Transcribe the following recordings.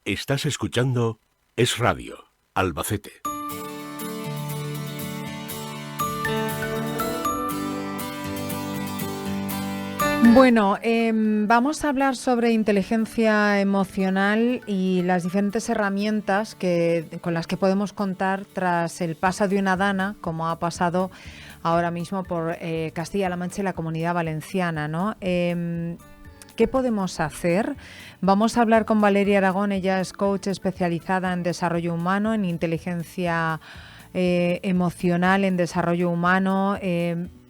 Estás escuchando Es Radio, Albacete. Bueno, vamos a hablar sobre inteligencia emocional y las diferentes herramientas con las que podemos contar tras el paso de una dana, como ha pasado ahora mismo por Castilla-La Mancha y la Comunidad Valenciana, ¿no? ¿Qué podemos hacer? Vamos a hablar con Valeria Aragón. Ella es coach especializada en desarrollo humano, en inteligencia emocional, en desarrollo humano,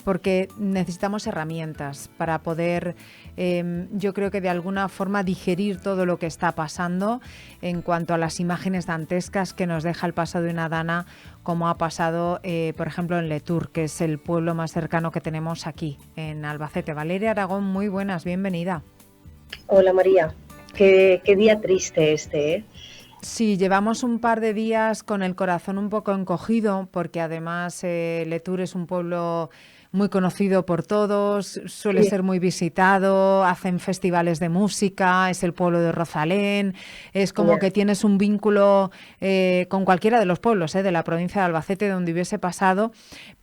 porque necesitamos herramientas para poder, yo creo que de alguna forma digerir todo lo que está pasando en cuanto a las imágenes dantescas que nos deja el paso de una dana, como ha pasado, por ejemplo, en Letur, que es el pueblo más cercano que tenemos aquí, en Albacete. Valeria Aragón, muy buenas, bienvenida. Hola María, qué día triste este, ¿eh? Sí, llevamos un par de días con el corazón un poco encogido, porque además Letur es un pueblo muy conocido por todos, suele Sí. ser muy visitado, hacen festivales de música, es el pueblo de Rosalén, es como que tienes un vínculo con cualquiera de los pueblos de la provincia de Albacete donde hubiese pasado,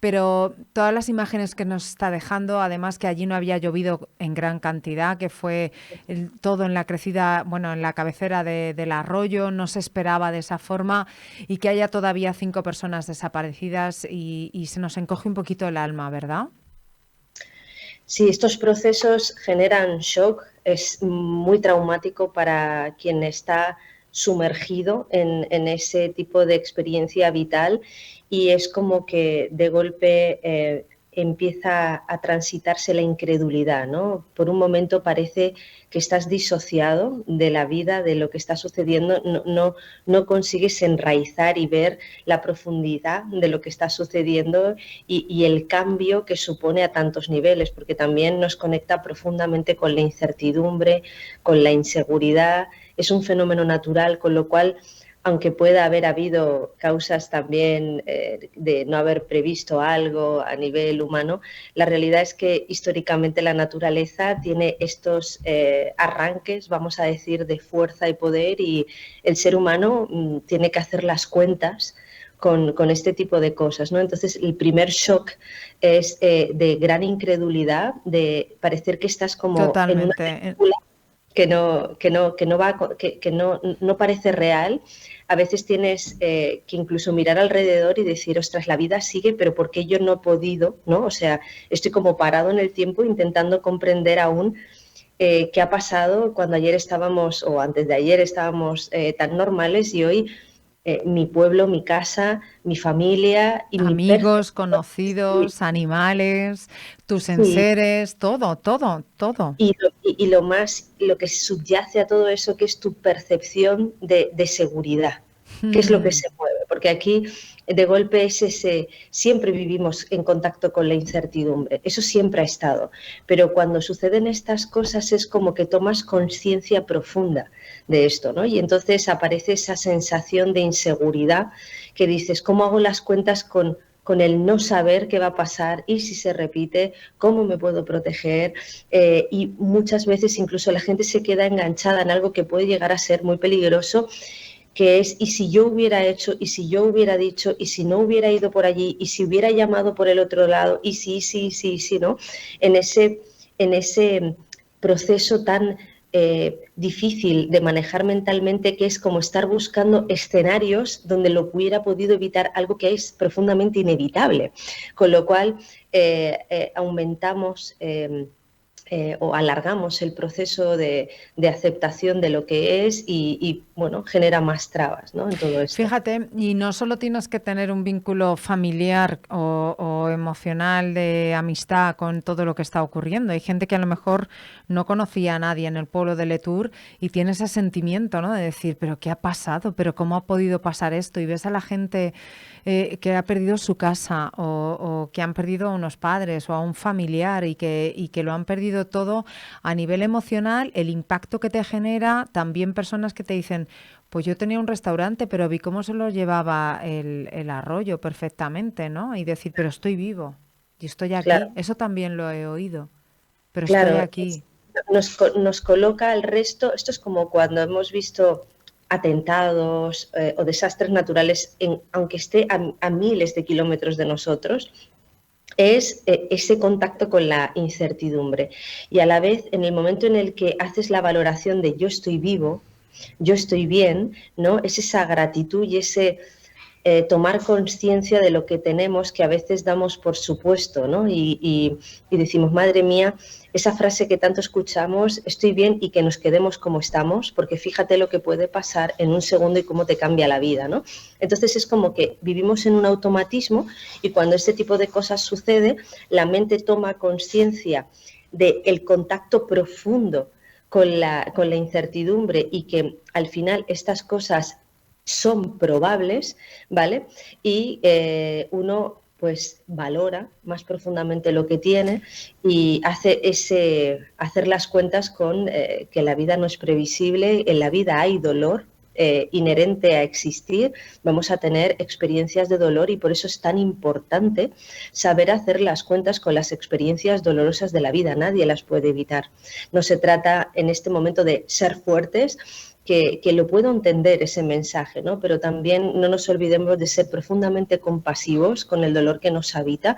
pero todas las imágenes que nos está dejando, además que allí no había llovido en gran cantidad, que fue todo en la crecida, bueno, en la cabecera del arroyo, no se esperaba de esa forma, y que haya todavía 5 personas desaparecidas y se nos encoge un poquito el alma, ¿verdad? Sí, estos procesos generan shock, es muy traumático para quien está sumergido en ese tipo de experiencia vital y es como que de golpe empieza a transitarse la incredulidad, ¿no? Por un momento parece que estás disociado de la vida, de lo que está sucediendo, no consigues enraizar y ver la profundidad de lo que está sucediendo y el cambio que supone a tantos niveles, porque también nos conecta profundamente con la incertidumbre, con la inseguridad. Es un fenómeno natural, con lo cual, aunque pueda haber habido causas también de no haber previsto algo a nivel humano, la realidad es que históricamente la naturaleza tiene estos arranques, vamos a decir, de fuerza y poder, y el ser humano tiene que hacer las cuentas con este tipo de cosas, ¿no? Entonces, el primer shock es de gran incredulidad, de parecer que estás como en una Totalmente. película que no parece real. A veces tienes que incluso mirar alrededor y decir, ostras, la vida sigue, pero ¿por qué yo no he podido? ¿No? O sea, estoy como parado en el tiempo intentando comprender aún qué ha pasado cuando ayer estábamos, o antes de ayer estábamos tan normales, y hoy mi pueblo, mi casa, mi familia y mi Amigos, percepción. conocidos, animales, tus Sí, enseres, todo, todo, todo. lo que subyace a todo eso, que es tu percepción de seguridad, que es lo que se mueve, porque aquí de golpe es ese, siempre vivimos en contacto con la incertidumbre, eso siempre ha estado, pero cuando suceden estas cosas es como que tomas conciencia profunda de esto, ¿no? Y entonces aparece esa sensación de inseguridad que dices, ¿cómo hago las cuentas con el no saber qué va a pasar y si se repite, cómo me puedo proteger? Y muchas veces incluso la gente se queda enganchada en algo que puede llegar a ser muy peligroso, que es, ¿y si yo hubiera hecho? ¿Y si yo hubiera dicho? ¿Y si no hubiera ido por allí? ¿Y si hubiera llamado por el otro lado? ¿Y sí, ¿no? En ese proceso tan difícil de manejar mentalmente, que es como estar buscando escenarios donde lo hubiera podido evitar, algo que es profundamente inevitable. Con lo cual aumentamos o alargamos el proceso de aceptación de lo que es y, bueno, genera más trabas, ¿no?, en todo esto. Fíjate, y no solo tienes que tener un vínculo familiar o emocional de amistad con todo lo que está ocurriendo. Hay gente que a lo mejor no conocía a nadie en el pueblo de Letur y tiene ese sentimiento, ¿no?, de decir, pero ¿qué ha pasado? ¿Pero cómo ha podido pasar esto? Y ves a la gente que ha perdido su casa o que han perdido a unos padres o a un familiar y que lo han perdido todo a nivel emocional, el impacto que te genera, también personas que te dicen, pues yo tenía un restaurante, pero vi cómo se lo llevaba el arroyo perfectamente, ¿no? Y decir, pero estoy vivo y estoy aquí. Claro, Eso también lo he oído, pero estoy claro, aquí. nos coloca al resto. Esto es como cuando hemos visto atentados o desastres naturales, aunque esté a miles de kilómetros de nosotros, es ese contacto con la incertidumbre. Y a la vez, en el momento en el que haces la valoración de yo estoy vivo, yo estoy bien, ¿no? Es esa gratitud y ese tomar conciencia de lo que tenemos, que a veces damos por supuesto, ¿no? Y decimos, madre mía, esa frase que tanto escuchamos, estoy bien, y que nos quedemos como estamos, porque fíjate lo que puede pasar en un segundo y cómo te cambia la vida, ¿no? Entonces es como que vivimos en un automatismo, y cuando este tipo de cosas sucede, la mente toma conciencia del contacto profundo con la incertidumbre, y que al final estas cosas son probables, ¿vale? Y uno pues valora más profundamente lo que tiene y hacer las cuentas con que la vida no es previsible, en la vida hay dolor inherente a existir, vamos a tener experiencias de dolor, y por eso es tan importante saber hacer las cuentas con las experiencias dolorosas de la vida, nadie las puede evitar. No se trata en este momento de ser fuertes, que lo puedo entender ese mensaje, ¿no? Pero también no nos olvidemos de ser profundamente compasivos con el dolor que nos habita,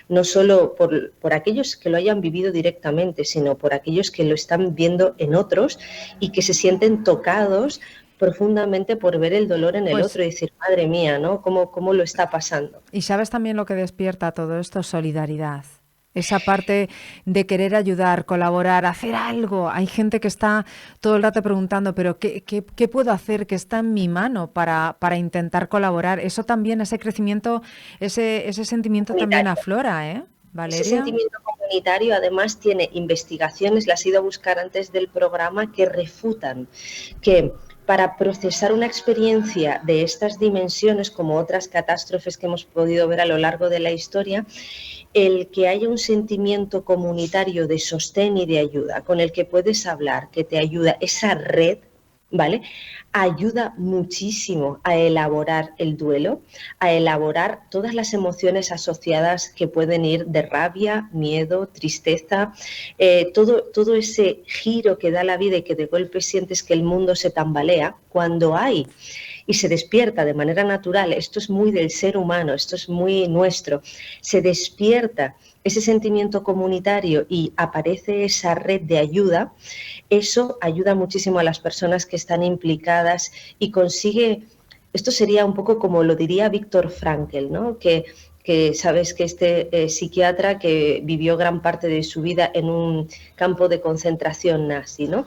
no solo por aquellos que lo hayan vivido directamente, sino por aquellos que lo están viendo en otros y que se sienten tocados profundamente por ver el dolor en el otro y decir, madre mía, ¿no? ¿Cómo lo está pasando? Y sabes también lo que despierta todo esto, solidaridad. Esa parte de querer ayudar, colaborar, hacer algo. Hay gente que está todo el rato preguntando, pero ¿qué puedo hacer? ¿Qué está en mi mano para intentar colaborar? Eso también, ese crecimiento, ese sentimiento también aflora, ¿eh, Valeria? Ese sentimiento comunitario además tiene investigaciones, las he ido a buscar antes del programa, que refutan que para procesar una experiencia de estas dimensiones, como otras catástrofes que hemos podido ver a lo largo de la historia, el que haya un sentimiento comunitario de sostén y de ayuda, con el que puedes hablar, que te ayuda, esa red, ¿vale? Ayuda muchísimo a elaborar el duelo, a elaborar todas las emociones asociadas que pueden ir de rabia, miedo, tristeza, todo ese giro que da la vida y que de golpe sientes que el mundo se tambalea. Cuando hay y se despierta de manera natural, esto es muy del ser humano, esto es muy nuestro, se despierta ese sentimiento comunitario y aparece esa red de ayuda, eso ayuda muchísimo a las personas que están implicadas y consigue, esto sería un poco como lo diría Viktor Frankl, ¿no? Que sabes que este psiquiatra que vivió gran parte de su vida en un campo de concentración nazi, ¿no?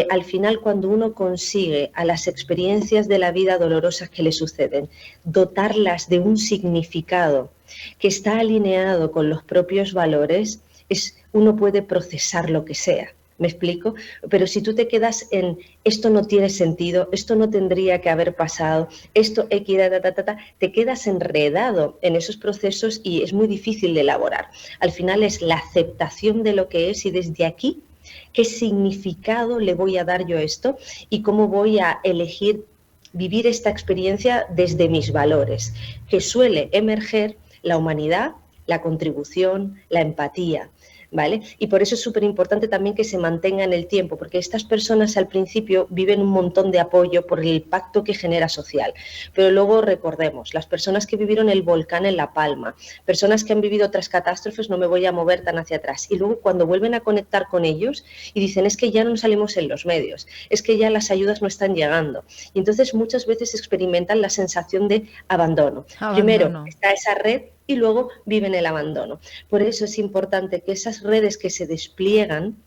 Al final, cuando uno consigue a las experiencias de la vida dolorosas que le suceden, dotarlas de un significado que está alineado con los propios valores, uno puede procesar lo que sea. ¿Me explico? Pero si tú te quedas en esto no tiene sentido, esto no tendría que haber pasado, esto te quedas enredado en esos procesos y es muy difícil de elaborar. Al final es la aceptación de lo que es, y desde aquí, ¿qué significado le voy a dar yo a esto? Y cómo voy a elegir vivir esta experiencia desde mis valores, que suele emerger la humanidad, la contribución, la empatía, ¿vale? Y por eso es súper importante también que se mantenga en el tiempo, porque estas personas al principio viven un montón de apoyo por el impacto que genera social. Pero luego recordemos, las personas que vivieron el volcán en La Palma, personas que han vivido otras catástrofes, no me voy a mover tan hacia atrás. Y luego cuando vuelven a conectar con ellos y dicen, es que ya no salimos en los medios, es que ya las ayudas no están llegando. Y entonces muchas veces experimentan la sensación de abandono. Primero está esa red, y luego viven el abandono. Por eso es importante que esas redes que se despliegan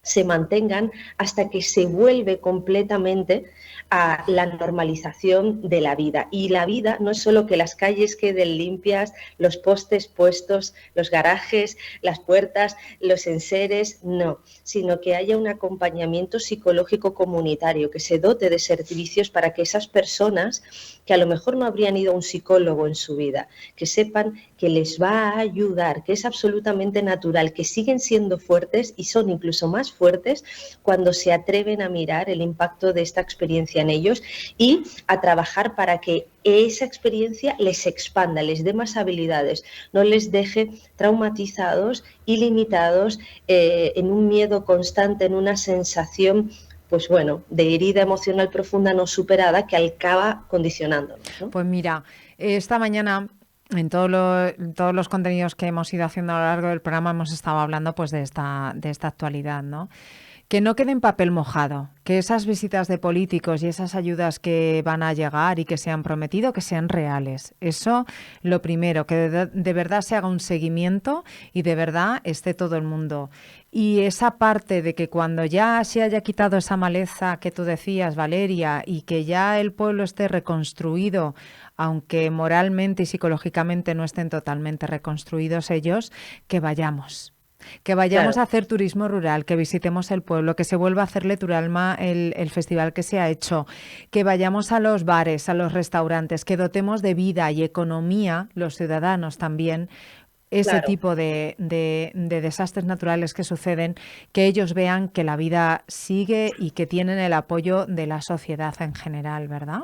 se mantengan hasta que se vuelve completamente a la normalización de la vida. Y la vida no es solo que las calles queden limpias, los postes puestos, los garajes, las puertas, los enseres, no, sino que haya un acompañamiento psicológico comunitario, que se dote de servicios para que esas personas que a lo mejor no habrían ido a un psicólogo en su vida, que sepan que les va a ayudar, que es absolutamente natural, que siguen siendo fuertes y son incluso más fuertes cuando se atreven a mirar el impacto de esta experiencia en ellos y a trabajar para que esa experiencia les expanda, les dé más habilidades, no les deje traumatizados y limitados en un miedo constante, en una sensación pues bueno, de herida emocional profunda no superada que acaba condicionándonos, ¿no? Pues mira, esta mañana en todos los contenidos que hemos ido haciendo a lo largo del programa hemos estado hablando pues de esta actualidad, ¿no? Que no quede en papel mojado, que esas visitas de políticos y esas ayudas que van a llegar y que se han prometido, que sean reales. Eso, lo primero, que de verdad se haga un seguimiento y de verdad esté todo el mundo. Y esa parte de que cuando ya se haya quitado esa maleza que tú decías, Valeria, y que ya el pueblo esté reconstruido, aunque moralmente y psicológicamente no estén totalmente reconstruidos ellos, que vayamos. Que vayamos a hacer turismo rural, que visitemos el pueblo, que se vuelva a hacerle Turalma el festival que se ha hecho, que vayamos a los bares, a los restaurantes, que dotemos de vida y economía, los ciudadanos también, ese tipo de desastres naturales que suceden, que ellos vean que la vida sigue y que tienen el apoyo de la sociedad en general, ¿verdad?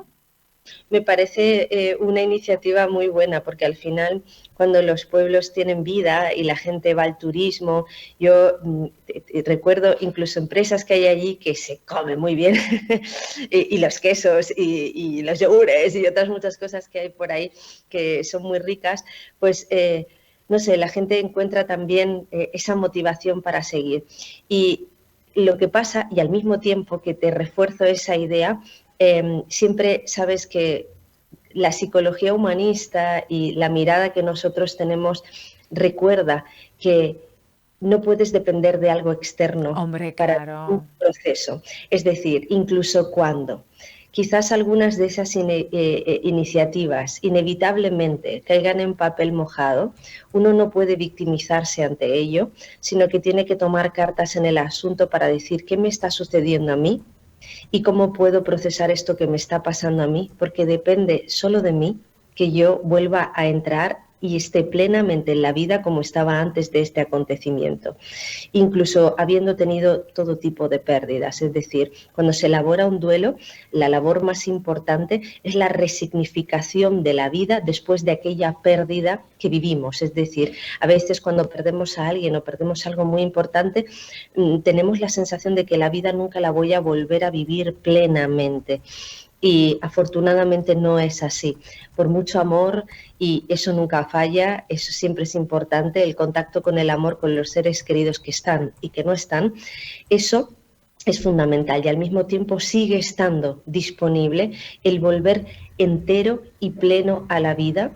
Me parece una iniciativa muy buena, porque al final cuando los pueblos tienen vida y la gente va al turismo, yo recuerdo incluso empresas que hay allí que se come muy bien y los quesos y los yogures y otras muchas cosas que hay por ahí que son muy ricas, pues no sé, la gente encuentra también esa motivación para seguir. Y lo que pasa, y al mismo tiempo que te refuerzo esa idea, siempre sabes que la psicología humanista y la mirada que nosotros tenemos recuerda que no puedes depender de algo externo para un proceso. Es decir, incluso cuando quizás algunas de esas iniciativas inevitablemente caigan en papel mojado, uno no puede victimizarse ante ello, sino que tiene que tomar cartas en el asunto para decir qué me está sucediendo a mí y cómo puedo procesar esto que me está pasando a mí, porque depende solo de mí que yo vuelva a entrar y esté plenamente en la vida como estaba antes de este acontecimiento, incluso habiendo tenido todo tipo de pérdidas. Es decir, cuando se elabora un duelo, la labor más importante es la resignificación de la vida después de aquella pérdida que vivimos. Es decir, a veces cuando perdemos a alguien o perdemos algo muy importante, tenemos la sensación de que la vida nunca la voy a volver a vivir plenamente. Y afortunadamente no es así. Por mucho amor, y eso nunca falla, eso siempre es importante, el contacto con el amor, con los seres queridos que están y que no están, eso es fundamental y al mismo tiempo sigue estando disponible el volver entero y pleno a la vida,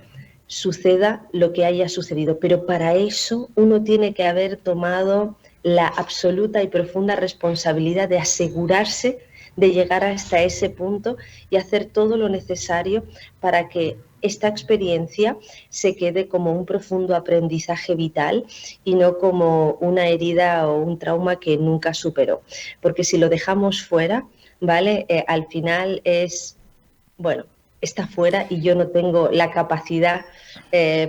suceda lo que haya sucedido. Pero para eso uno tiene que haber tomado la absoluta y profunda responsabilidad de asegurarse de llegar hasta ese punto y hacer todo lo necesario para que esta experiencia se quede como un profundo aprendizaje vital y no como una herida o un trauma que nunca superó. Porque si lo dejamos fuera, ¿vale? Al final es, bueno, está fuera y yo no tengo la capacidad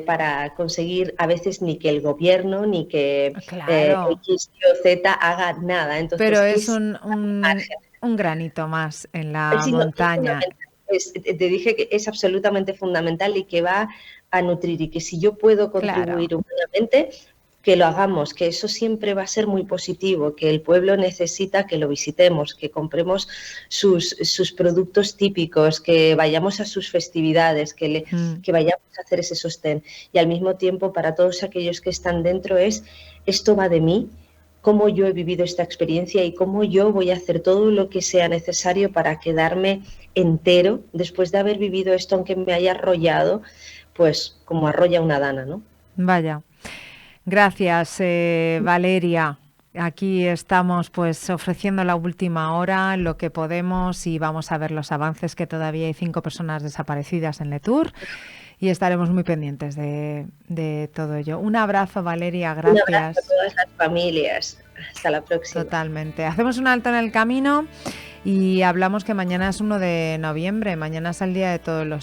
para conseguir a veces ni que el gobierno ni que X o Z haga nada. Entonces, pero es un granito más en la montaña. Te dije que es absolutamente fundamental y que va a nutrir y que si yo puedo contribuir humanamente, que lo hagamos, que eso siempre va a ser muy positivo, que el pueblo necesita que lo visitemos, que compremos sus productos típicos, que vayamos a sus festividades, que vayamos a hacer ese sostén. Y al mismo tiempo, para todos aquellos que están dentro, esto va de mí, cómo yo he vivido esta experiencia y cómo yo voy a hacer todo lo que sea necesario para quedarme entero después de haber vivido esto, aunque me haya arrollado, pues como arrolla una dana, ¿no? Vaya. Gracias, Valeria. Aquí estamos pues ofreciendo la última hora, lo que podemos, y vamos a ver los avances, que todavía hay 5 personas desaparecidas en Letour y estaremos muy pendientes de todo ello. Un abrazo, Valeria, gracias. Un abrazo a todas las familias. Hasta la próxima. Totalmente. Hacemos un alto en el camino y hablamos que mañana es 1 de noviembre, mañana es el Día de Todos los